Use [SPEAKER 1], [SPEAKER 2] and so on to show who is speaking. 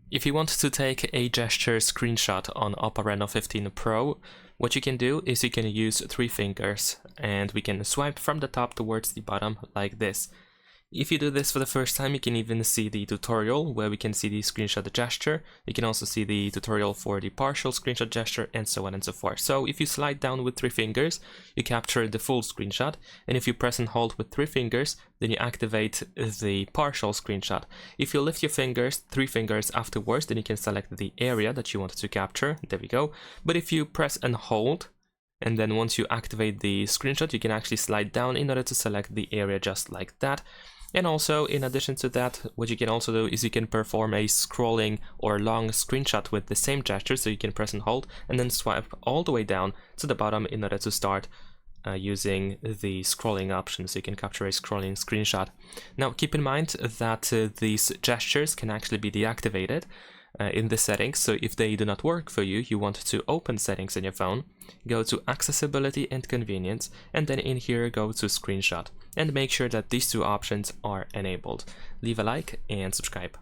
[SPEAKER 1] If you want to take a gesture screenshot on OPPO Reno 15 Pro, what you can do is you can use 3 fingers and we can swipe from the top towards the bottom like this. If you do this for the first time, you can even see the tutorial where we can see the screenshot gesture. You can also see the tutorial for the partial screenshot gesture and so on and so forth. So if you slide down with 3 fingers, you capture the full screenshot. And if you press and hold with 3 fingers, then you activate the partial screenshot. If you lift your fingers, 3 fingers afterwards, then you can select the area that you wanted to capture. There we go. But if you press and hold, and then once you activate the screenshot, you can actually slide down in order to select the area just like that. And also, in addition to that, what you can also do is you can perform a scrolling or long screenshot with the same gesture, so you can press and hold and then swipe all the way down to the bottom in order to start using the scrolling option, so you can capture a scrolling screenshot. Now keep in mind that these gestures can actually be deactivated in the settings, so if they do not work for you, you want to open settings on your phone, go to accessibility and convenience, and then in here go to screenshot, and make sure that these 2 options are enabled. Leave a like and subscribe.